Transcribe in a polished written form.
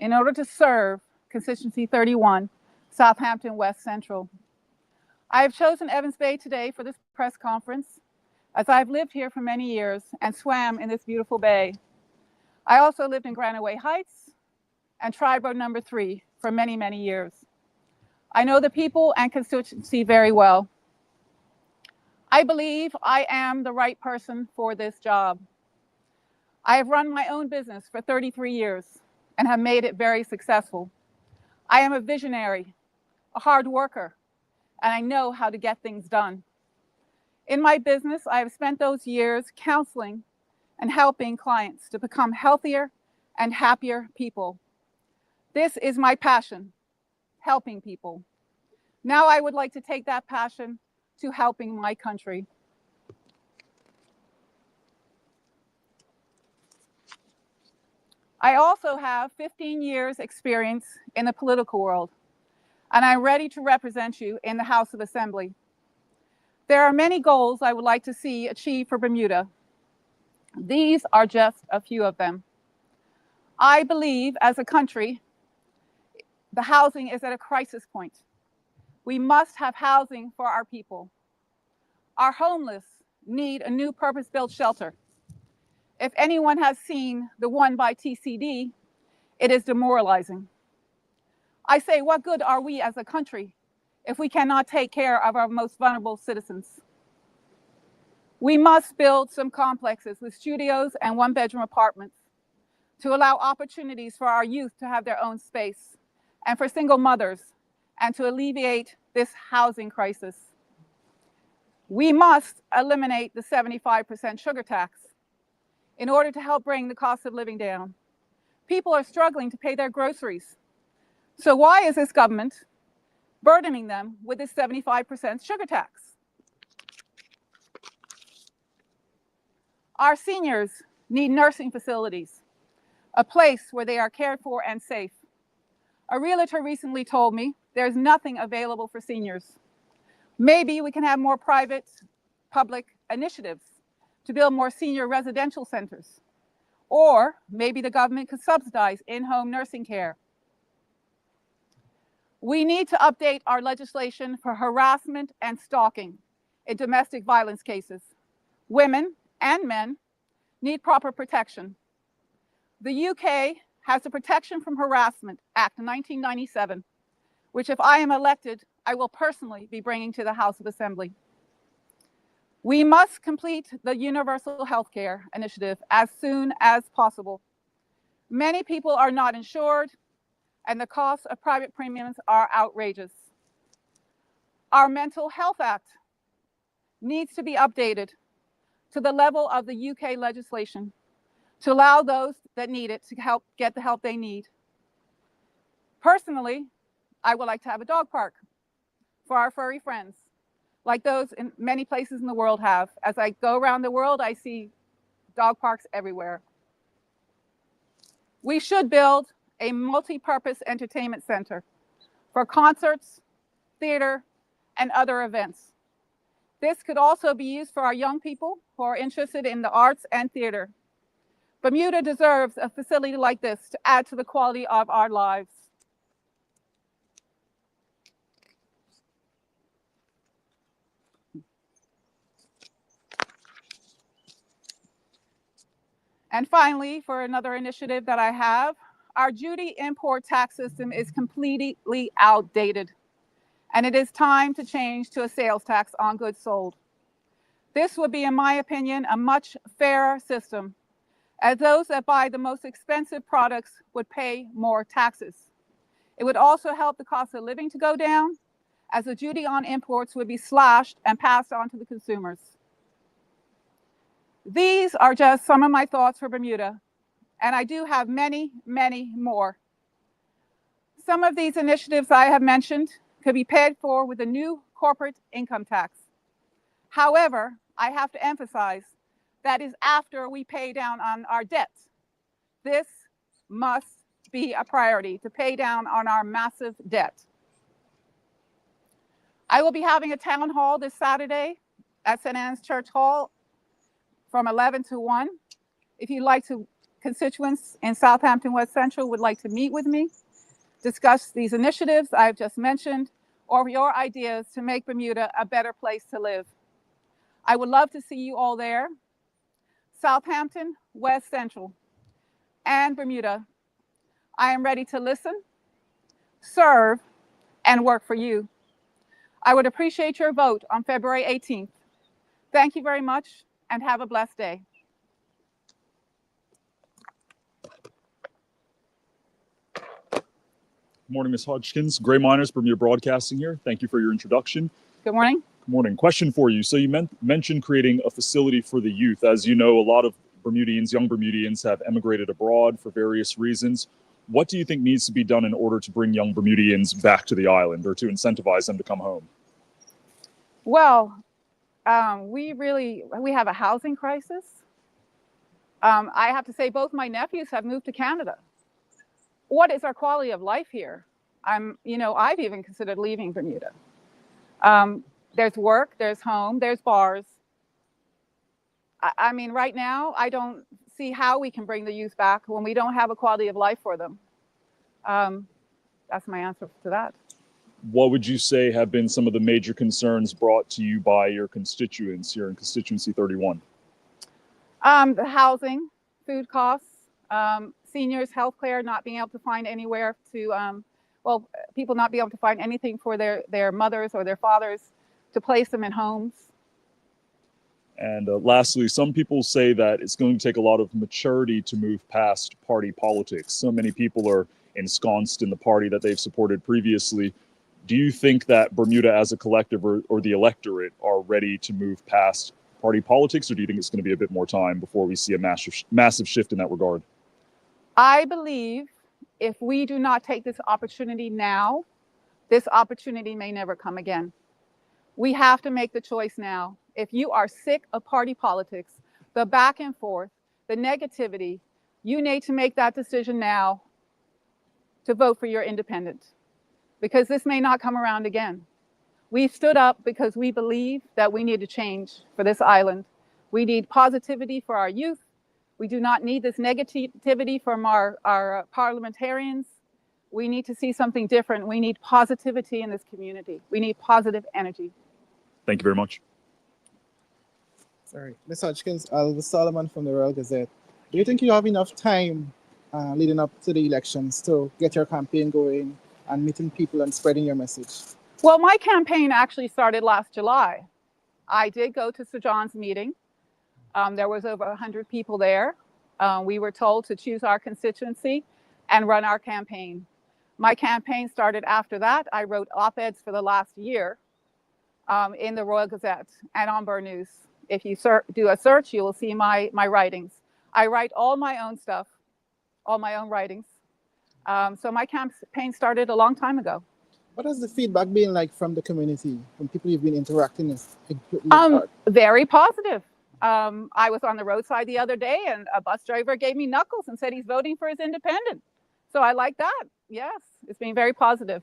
in order to serve constituency 31, Southampton West Central. I have chosen Evans Bay today for this press conference as I've lived here for many years and swam in this beautiful bay. I also lived in Granaway Heights and Tribe Road number 3 for many, many years. I know the people and constituency very well. I believe I am the right person for this job. I have run my own business for 33 years and have made it very successful. I am a visionary, a hard worker, and I know how to get things done. In my business, I have spent those years counseling and helping clients to become healthier and happier people. This is my passion, helping people. Now I would like to take that passion to helping my country. I also have 15 years experience in the political world, and I'm ready to represent you in the House of Assembly. There are many goals I would like to see achieved for Bermuda. These are just a few of them. I believe as a country, the housing is at a crisis point. We must have housing for our people. Our homeless need a new purpose-built shelter. If anyone has seen the one by TCD, it is demoralizing. I say, what good are we as a country if we cannot take care of our most vulnerable citizens? We must build some complexes with studios and one-bedroom apartments to allow opportunities for our youth to have their own space and for single mothers and to alleviate this housing crisis. We must eliminate the 75% sugar tax in order to help bring the cost of living down. People are struggling to pay their groceries. So why is this government burdening them with this 75% sugar tax? Our seniors need nursing facilities, a place where they are cared for and safe. A realtor recently told me there's nothing available for seniors. Maybe we can have more private, public initiatives to build more senior residential centers. Or maybe the government could subsidize in-home nursing care. We need to update our legislation for harassment and stalking in domestic violence cases. Women and men need proper protection. The UK has the Protection from Harassment Act of 1997, which if I am elected, I will personally be bringing to the House of Assembly. We must complete the universal health care initiative as soon as possible. Many people are not insured, and the costs of private premiums are outrageous. Our Mental Health Act needs to be updated to the level of the UK legislation to allow those that need it to help get the help they need. Personally, I would like to have a dog park for our furry friends, like those in many places in the world have. As I go around the world, I see dog parks everywhere. We should build a multi-purpose entertainment center for concerts, theater, and other events. This could also be used for our young people who are interested in the arts and theater. Bermuda deserves a facility like this to add to the quality of our lives. And finally, for another initiative that I have, our duty import tax system is completely outdated, and it is time to change to a sales tax on goods sold. This would be, in my opinion, a much fairer system, as those that buy the most expensive products would pay more taxes. It would also help the cost of living to go down, as the duty on imports would be slashed and passed on to the consumers. These are just some of my thoughts for Bermuda, and I do have many, many more. Some of these initiatives I have mentioned could be paid for with a new corporate income tax. However, I have to emphasize that is after we pay down on our debt. This must be a priority, to pay down on our massive debt. I will be having a town hall this Saturday at St. Anne's Church Hall from 11 to 1. If you'd like to constituents in Southampton West Central would like to meet with me, discuss these initiatives I've just mentioned, or your ideas to make Bermuda a better place to live, I would love to see you all there. Southampton West Central and Bermuda, I am ready to listen, serve, and work for you. I would appreciate your vote on February 18th. Thank you very much, and have a blessed day. Good morning, Ms. Hodgkins. Gray Miners, Bermuda Broadcasting here. Thank you for your introduction. Good morning. Good morning. Question for you. So you mentioned creating a facility for the youth. As you know, a lot of Bermudians, young Bermudians, have emigrated abroad for various reasons. What do you think needs to be done in order to bring young Bermudians back to the island or to incentivize them to come home? Well, we have a housing crisis. I have to say both my nephews have moved to Canada. What is our quality of life here? I've even considered leaving Bermuda. There's work, there's home, there's bars. I mean, right now, I don't see how we can bring the youth back when we don't have a quality of life for them. That's my answer to that. What would you say have been some of the major concerns brought to you by your constituents here in constituency 31? The housing, food costs, seniors, healthcare, not being able to find anywhere to, people not being able to find anything for their mothers or their fathers to place them in homes. And lastly, some people say that it's going to take a lot of maturity to move past party politics. So many people are ensconced in the party that they've supported previously. Do you think that Bermuda as a collective or the electorate are ready to move past party politics, or do you think it's going to be a bit more time before we see a massive shift in that regard? I believe if we do not take this opportunity now, this opportunity may never come again. We have to make the choice now. If you are sick of party politics, the back and forth, the negativity, you need to make that decision now to vote for your independent, because this may not come around again. We stood up because we believe that we need to change for this island. We need positivity for our youth. We do not need this negativity from our parliamentarians. We need to see something different. We need positivity in this community. We need positive energy. Thank you very much. Sorry, Ms. Hodgkins, Alva Solomon from the Royal Gazette. Do you think you have enough time leading up to the elections to get your campaign going and meeting people and spreading your message? Well, my campaign actually started last July. I did go to Sir John's meeting. There was over 100 people there. We were told to choose our constituency and run our campaign. My campaign started after that. I wrote op-eds for the last year in the Royal Gazette and on Burn News. If you do a search, you will see my writings. I write all my own stuff, all my own writings. So my campaign started a long time ago. What has the feedback been like from the community, from people you've been interacting with? Very positive. I was on the roadside the other day and a bus driver gave me knuckles and said he's voting for his independent. So I like that. Yes, it's been very positive.